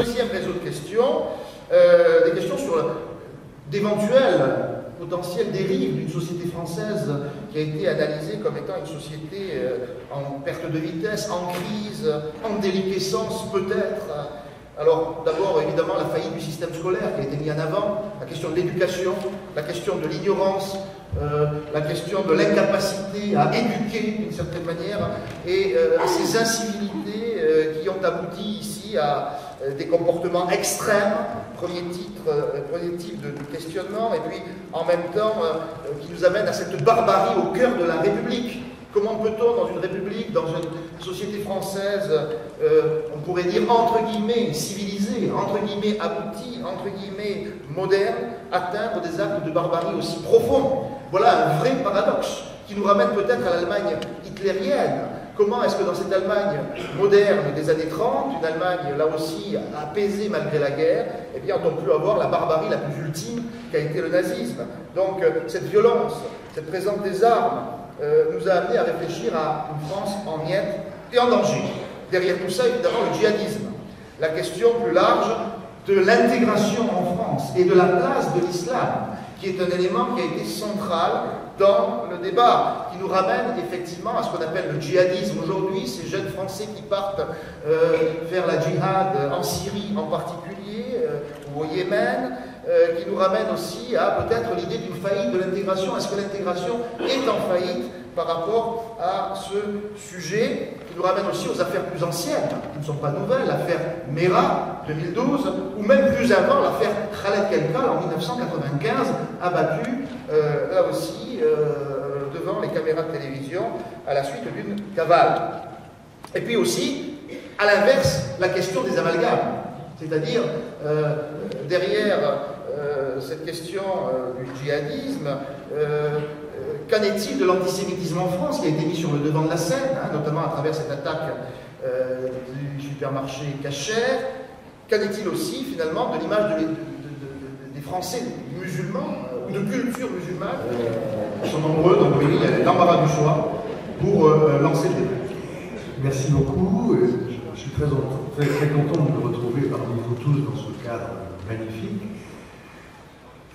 deuxième réseau de questions, des questions sur d'éventuelles potentielles dérives d'une société française qui a été analysée comme étant une société en perte de vitesse, en crise, en déliquescence peut-être. Alors d'abord évidemment la faillite du système scolaire qui a été mis en avant, la question de l'éducation, la question de l'ignorance, la question de l'incapacité à éduquer d'une certaine manière et ces incivilités qui ont abouti ici à des comportements extrêmes, premier type de questionnement, et puis en même temps qui nous amène à cette barbarie au cœur de la République. Comment peut-on, dans une République, dans une société française, on pourrait dire entre guillemets civilisée, entre guillemets aboutie, entre guillemets moderne, atteindre des actes de barbarie aussi profonds? Voilà un vrai paradoxe qui nous ramène peut-être à l'Allemagne hitlérienne. Comment est-ce que dans cette Allemagne moderne des années 30, une Allemagne là aussi apaisée malgré la guerre, eh bien on peut avoir la barbarie la plus ultime qu'a été le nazisme. Donc cette violence, cette présence des armes nous a amené à réfléchir à une France en miettes et en danger. Derrière tout ça, évidemment, le djihadisme. La question plus large de l'intégration en France et de la place de l'islam, qui est un élément qui a été central dans le débat, qui nous ramène effectivement à ce qu'on appelle le djihadisme aujourd'hui, ces jeunes Français qui partent faire la djihad en Syrie en particulier, ou au Yémen, qui nous ramène aussi à peut-être l'idée d'une faillite de l'intégration. Est-ce que l'intégration est en faillite par rapport à ce sujet, qui nous ramène aussi aux affaires plus anciennes, qui ne sont pas nouvelles, l'affaire Mera 2012, ou même plus avant l'affaire Khaled Kelkal en 1995, abattu là aussi devant les caméras de télévision à la suite d'une cavale. Et puis aussi, à l'inverse, la question des amalgames, c'est-à-dire derrière cette question du djihadisme, qu'en est-il de l'antisémitisme en France, qui a été mis sur le devant de la scène, hein, notamment à travers cette attaque du supermarché Kasher? Qu'en est-il aussi, finalement, de l'image des Français musulmans, ou de culture musulmane? Ils sont nombreux, donc oui, il y a l'embarras du choix pour lancer le débat. Merci beaucoup. Je suis très content de me retrouver parmi vous tous dans ce cadre magnifique.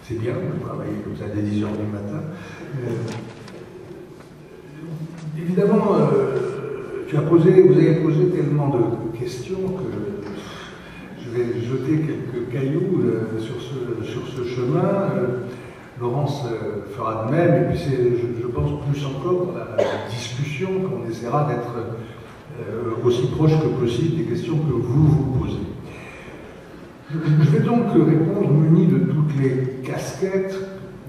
C'est bien de travailler comme ça dès 10 h du matin. Évidemment, vous avez posé tellement de questions que je vais jeter quelques cailloux sur ce chemin. Laurence fera de même, et puis c'est, je pense, plus encore dans la discussion qu'on essaiera d'être aussi proche que possible des questions que vous posez. Je vais donc répondre muni de toutes les casquettes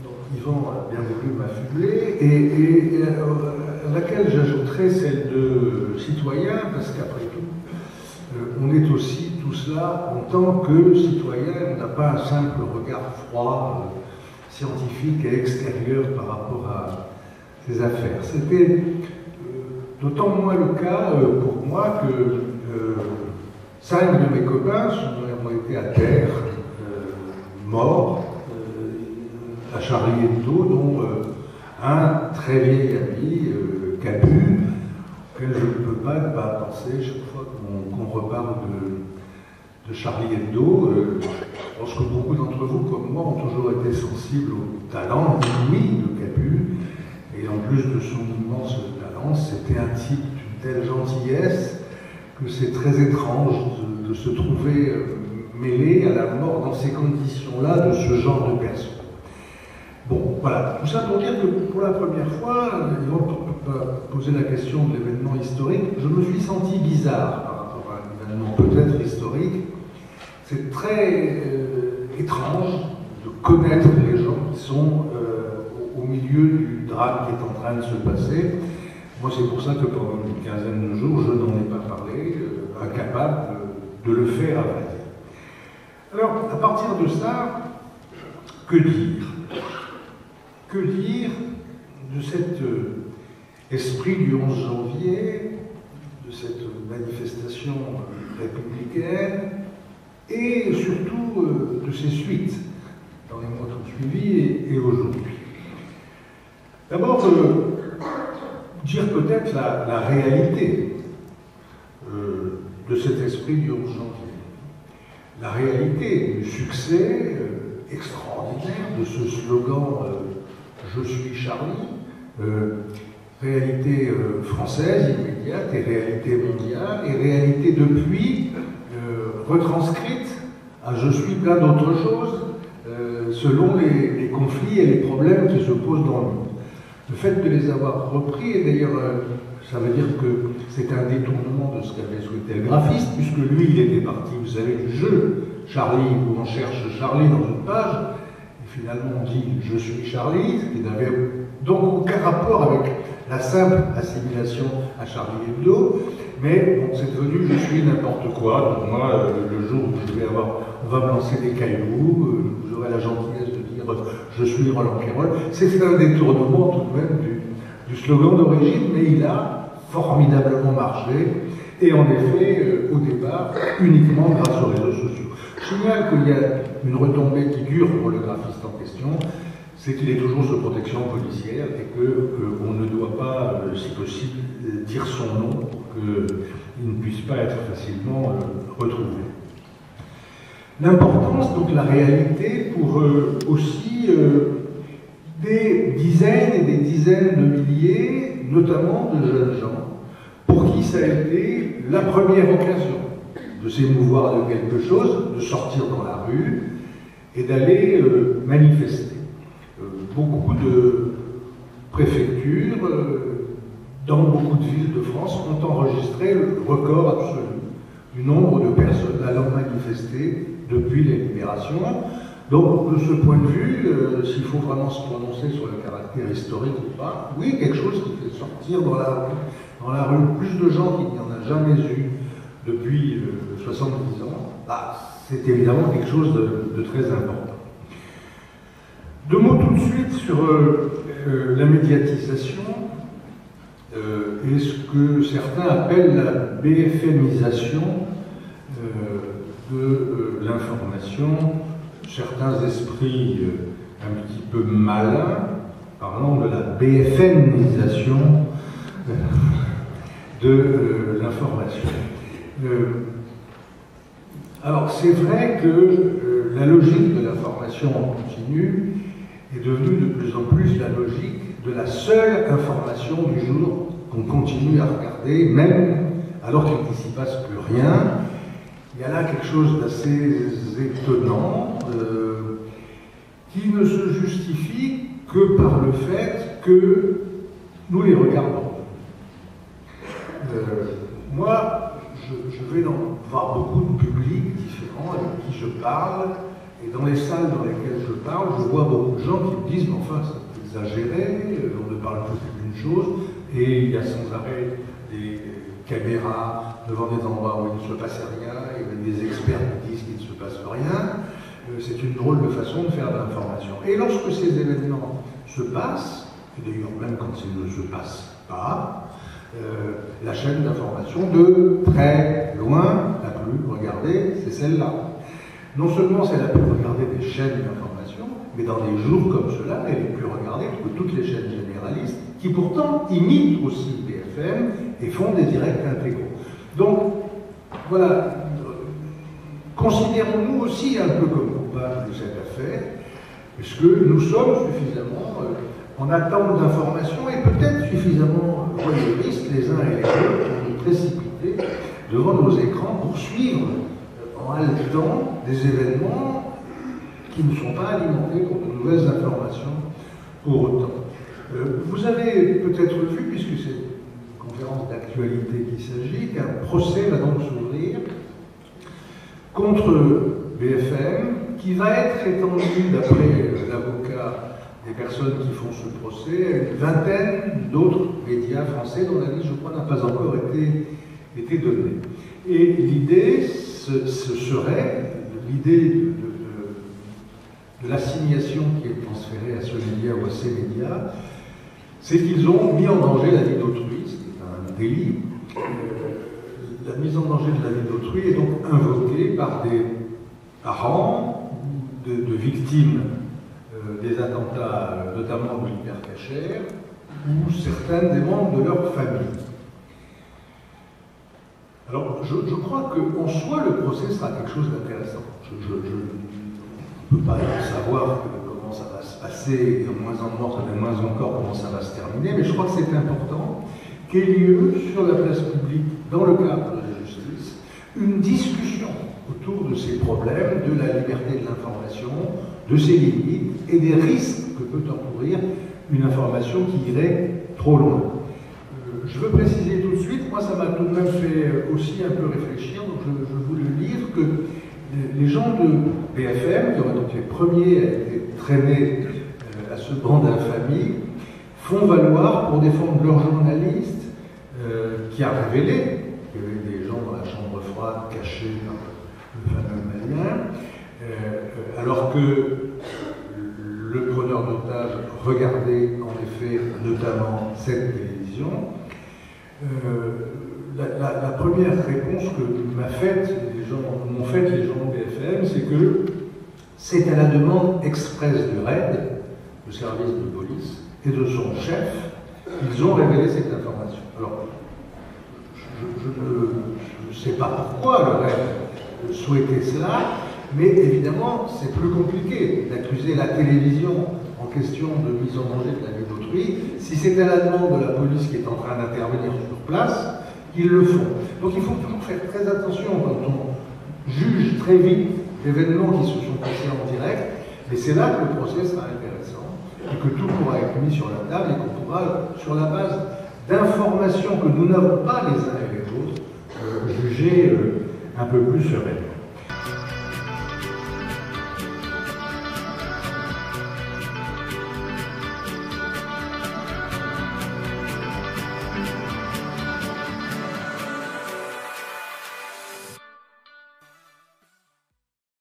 dont Yvan a bien voulu m'affubler, et à laquelle j'ajouterai celle de citoyen, parce qu'après tout, on est aussi tout cela en tant que citoyen, on n'a pas un simple regard froid, scientifique et extérieur par rapport à ces affaires. C'était d'autant moins le cas pour moi que 5 de mes copains ont été à terre, morts, à Charlie Hebdo, dont un très vieil ami, Capu, auquel je ne peux pas ne pas penser chaque fois qu'on reparle de Charlie Hebdo. Je pense que beaucoup d'entre vous, comme moi, ont toujours été sensibles au talent inouï de Capu, et en plus de son immense talent, c'était un type d'une telle gentillesse que c'est très étrange de se trouver mêlé à la mort dans ces conditions-là de ce genre de personnes. Bon, voilà, tout ça pour dire que pour la première fois, on peut poser la question de l'événement historique, je me suis senti bizarre par rapport à un événement peut-être historique. C'est très étrange de connaître les gens qui sont au milieu du drame qui est en train de se passer. Moi, c'est pour ça que pendant une quinzaine de jours, je n'en ai pas parlé, incapable de le faire à vrai dire. Alors, à partir de ça, que dire? Que dire de cet esprit du 11 janvier, de cette manifestation républicaine, et surtout de ses suites dans les mois qui ont suivi et aujourd'hui. D'abord, dire peut-être la réalité de cet esprit du 11 janvier. la réalité du succès extraordinaire de ce slogan Je suis Charlie, réalité française immédiate et réalité mondiale, et réalité depuis retranscrite à je suis plein d'autres choses selon les conflits et les problèmes qui se posent dans le monde. Le fait de les avoir repris, et d'ailleurs ça veut dire que c'est un détournement de ce qu'avait souhaité le graphiste, puisque lui il était parti, vous savez, du jeu Charlie, où on cherche Charlie dans une page, et finalement on dit je suis Charlie, ce qui n'avait donc aucun rapport avec la simple assimilation à Charlie Hebdo, mais bon, c'est devenu je suis n'importe quoi. Donc moi, le jour où je vais avoir, on va me lancer des cailloux, j'aurai la gentillesse de dire je suis Roland Quérol. C'est un détournement tout de même du slogan d'origine, mais il a formidablement marché, et en effet, au départ, uniquement grâce aux réseaux sociaux. Je signale qu'il y a une retombée qui dure pour le graphiste en question, c'est qu'il est toujours sous protection policière et qu'on ne doit pas, si possible, dire son nom pour qu'il ne puisse pas être facilement retrouvé. L'importance, donc la réalité, pour aussi des dizaines et des dizaines de milliers, notamment de jeunes gens, pour qui ça a été la première occasion de s'émouvoir de quelque chose, de sortir dans la rue et d'aller manifester. Beaucoup de préfectures, dans beaucoup de villes de France, ont enregistré le record absolu du nombre de personnes allant manifester depuis les libérations. Donc, de ce point de vue, s'il faut vraiment se prononcer sur le caractère historique ou pas, oui, quelque chose qui fait sortir dans la rue plus de gens qu'il n'y en a jamais eu depuis 70 ans, c'est évidemment quelque chose de très important. Deux mots tout de suite sur la médiatisation et ce que certains appellent la BFMisation de l'information. Certains esprits un petit peu malins parlant de la BFMisation de l'information. Alors c'est vrai que la logique de l'information en continu est devenue de plus en plus la logique de la seule information du jour qu'on continue à regarder, même alors qu'il ne s'y passe plus rien. Il y a là quelque chose d'assez étonnant qui ne se justifie que par le fait que nous les regardons. Moi, je vais voir beaucoup de publics différents avec qui je parle, et dans les salles dans lesquelles je parle, je vois beaucoup de gens qui me disent « mais enfin, c'est exagéré, on ne parle plus qu'une chose », et il y a sans arrêt des caméras devant des endroits où il ne se passe rien, et des experts qui disent qu'il ne se passe rien. C'est une drôle de façon de faire de l'information. Et lorsque ces événements se passent, et d'ailleurs même quand ils ne se passent pas, la chaîne d'information de très loin, la plus regardée, c'est celle-là. Non seulement c'est la plus regardée des chaînes d'information, mais dans des jours comme cela, elle est plus regardée que toutes les chaînes généralistes, qui pourtant imitent aussi BFM et font des directs intégraux. Donc, voilà, considérons-nous aussi un peu comme coupables de cette affaire, puisque nous sommes suffisamment en attente d'informations et peut-être suffisamment voyeuristes les uns et les autres pour nous précipiter devant nos écrans pour suivre en haletant des événements qui ne sont pas alimentés pour de nouvelles informations pour autant. Vous avez peut-être vu, puisque c'est une conférence d'actualité qu'il s'agit, qu'un procès va donc s'ouvrir contre BFM, qui va être étendu, d'après l'avocat des personnes qui font ce procès, à une vingtaine d'autres médias français dont la liste, je crois, n'a pas encore été donnée. Et l'idée, ce serait l'idée de l'assignation qui est transférée à ce média ou à ces médias, c'est qu'ils ont mis en danger la vie d'autrui, ce qui est un délit. La mise en danger de la vie d'autrui est donc invoquée par des parents de victimes des attentats, notamment de l'hypercachère, ou certains des membres de leur famille. Alors, je crois qu'en soi, le procès sera quelque chose d'intéressant. Je ne peux pas savoir comment ça va se passer, et moins encore comment ça va se terminer, mais je crois que c'est important qu'il y ait lieu sur la place publique, dans le cadre de la justice, une discussion autour de ces problèmes, de la liberté de l'information, de ses limites et des risques que peut encourir une information qui irait trop loin. Je veux préciser tout de suite, moi ça m'a tout de même fait aussi un peu réfléchir, donc je voulais lire que les gens de BFM, qui auraient donc les premiers à être traînés à ce banc d'infamie, font valoir pour défendre leur journaliste qui a révélé qu'il y avait des gens dans la chambre froide cachés par le fameux Malien, alors que le preneur d'otage regardait en effet notamment cette télévision. La première réponse que m'ont faite les gens de BFM, c'est que c'est à la demande expresse du RAID, le service de police, et de son chef, ils ont révélé cette information. Alors, je ne sais pas pourquoi le RAID souhaitait cela, mais évidemment, c'est plus compliqué d'accuser la télévision en question de mise en danger de la vie d'autrui. Si c'est à la demande de la police qui est en train d'intervenir sur place, ils le font. Donc il faut toujours faire très attention quand on juge très vite d'événements qui se sont passés en direct, et c'est là que le procès sera intéressant, et que tout pourra être mis sur la table, et qu'on pourra, sur la base d'informations que nous n'avons pas les uns et les autres, juger un peu plus sereinement.